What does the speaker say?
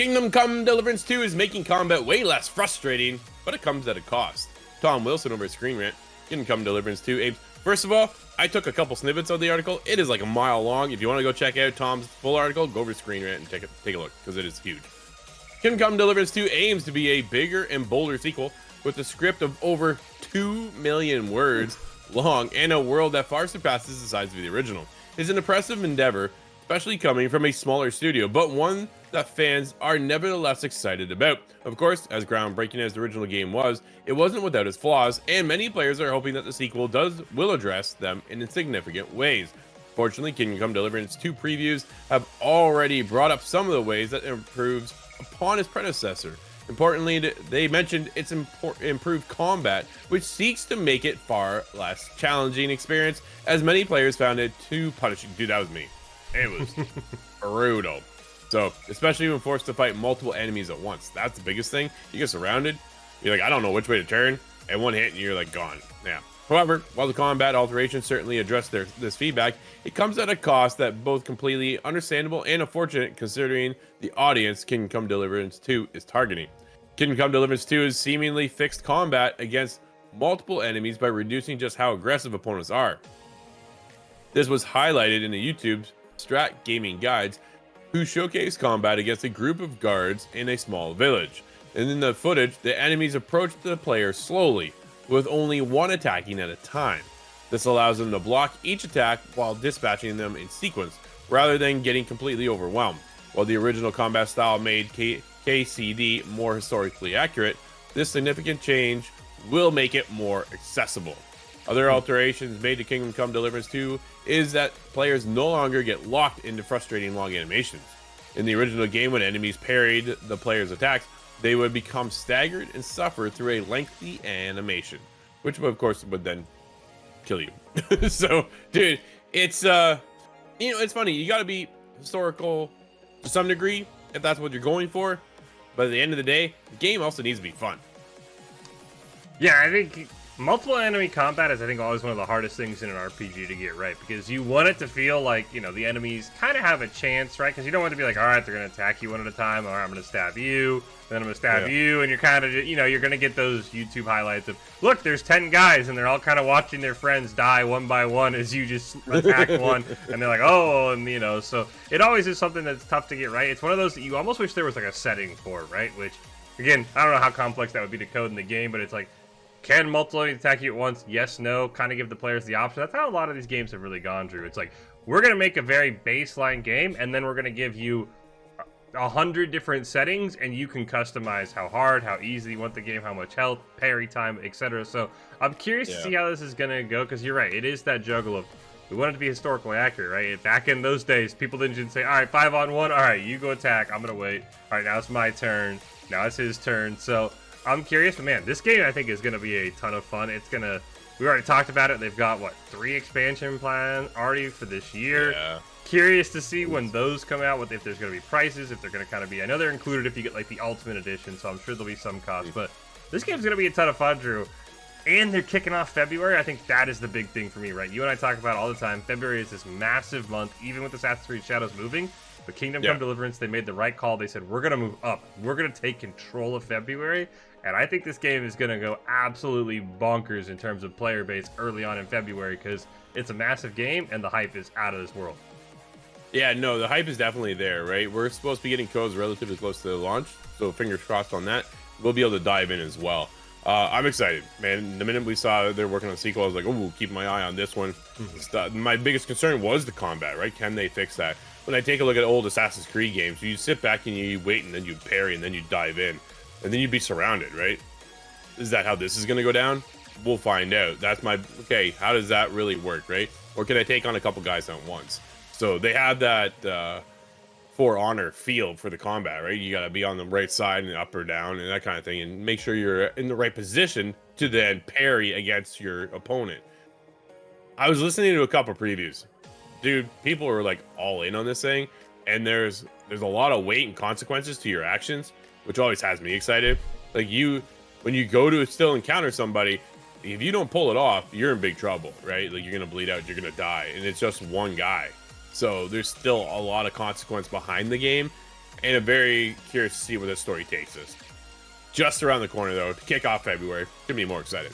Kingdom Come Deliverance 2 is making combat way less frustrating, but it comes at a cost. Tom Wilson over at Screen Rant. Kingdom Come Deliverance 2 aims. First of all, I took a couple snippets of the article. It is like a mile long. If you want to go check out Tom's full article, go over to Screen Rant and take a look, because it is huge. Kingdom Come Deliverance 2 aims to be a bigger and bolder sequel with a script of over 2 million words long and a world that far surpasses the size of the original. It's an impressive endeavor, especially coming from a smaller studio, but one that fans are nevertheless excited about. Of course, as groundbreaking as the original game was, it wasn't without its flaws, and many players are hoping that the sequel will address them in significant ways. Fortunately, Kingdom Come Deliverance 2 previews have already brought up some of the ways that it improves upon its predecessor. Importantly, they mentioned its improved combat, which seeks to make it far less challenging experience, as many players found it too punishing. Dude, that was me. It was brutal. So, especially when forced to fight multiple enemies at once. That's the biggest thing. You get surrounded, you're like, I don't know which way to turn, and one hit and you're like gone. Yeah. However, while the combat alterations certainly address this feedback, it comes at a cost that both completely understandable and unfortunate considering the audience Kingdom Come Deliverance 2 is targeting. Kingdom Come Deliverance 2 is seemingly fixed combat against multiple enemies by reducing just how aggressive opponents are. This was highlighted in the YouTube Strat Gaming Guides, who showcase combat against a group of guards in a small village. And in the footage, the enemies approach the player slowly, with only one attacking at a time. This allows them to block each attack while dispatching them in sequence, rather than getting completely overwhelmed. While the original combat style made KCD more historically accurate, this significant change will make it more accessible. Other alterations made to Kingdom Come Deliverance 2 is that players no longer get locked into frustrating long animations. In the original game, when enemies parried the player's attacks, they would become staggered and suffer through a lengthy animation, which of course would then kill you. So, dude, it's it's funny. You got to be historical to some degree if that's what you're going for, but at the end of the day, the game also needs to be fun. Yeah, I think multiple enemy combat is, I think, always one of the hardest things in an RPG to get right, because you want it to feel like, the enemies kind of have a chance, right? Because you don't want it to be like, all right, they're going to attack you one at a time, or I'm going to stab you, then I'm going to stab you, and you're kind of, you're going to get those YouTube highlights of, look, there's 10 guys, and they're all kind of watching their friends die one by one as you just attack one, and they're like, oh, and, so it always is something that's tough to get right. It's one of those that you almost wish there was, like, a setting for, right? Which, again, I don't know how complex that would be to code in the game, but it's like, can multiple enemies attack you at once? Yes, no. Kind of give the players the option. That's how a lot of these games have really gone through. It's like, we're going to make a very baseline game, and then we're going to give you 100 different settings, and you can customize how hard, how easy you want the game, how much health, parry time, etc. So I'm curious to see how this is going to go, because you're right. It is that juggle of, we want it to be historically accurate, right? Back in those days, people didn't just say, all right, 5-on-1. All right, you go attack. I'm going to wait. All right, now it's my turn. Now it's his turn. So I'm curious, but man, this game I think is going to be a ton of fun. We already talked about it. They've got, 3 expansion plans already for this year. Yeah. Curious to see when those come out, if there's going to be prices, if they're going to kind of be, I know they're included if you get the Ultimate Edition, so I'm sure there'll be some cost, but this game's going to be a ton of fun, Drew. And they're kicking off February. I think that is the big thing for me, right? You and I talk about it all the time. February is this massive month, even with Assassin's Creed Shadows moving. But Kingdom Come Deliverance, they made the right call. They said, we're going to move up. We're going to take control of February. And I think this game is going to go absolutely bonkers in terms of player base early on in February, because it's a massive game and the hype is out of this world. Yeah, no, the hype is definitely there, right? We're supposed to be getting codes relatively close to the launch, so fingers crossed on that. We'll be able to dive in as well. I'm excited, man. The minute we saw they're working on a sequel, I was like, oh, keep my eye on this one. My biggest concern was the combat, right? Can they fix that? When I take a look at old Assassin's Creed games, you sit back and you wait, and then you parry, and then you dive in, and then you'd be surrounded, right? Is that how this is going to go down? We'll find out. That's okay, how does that really work, right? Or can I take on a couple guys at once? So they have that For Honor feel for the combat, right? You got to be on the right side and up or down and that kind of thing, and make sure you're in the right position to then parry against your opponent. I was listening to a couple previews. Dude, people are like all in on this thing, and there's a lot of weight and consequences to your actions, which always has me excited. Like, when you go to still encounter somebody, if you don't pull it off, you're in big trouble, right? Like, you're gonna bleed out, you're gonna die, and it's just one guy. So there's still a lot of consequence behind the game, and I'm very curious to see where this story takes us. Just around the corner, though, to kick off February. Gonna be more excited.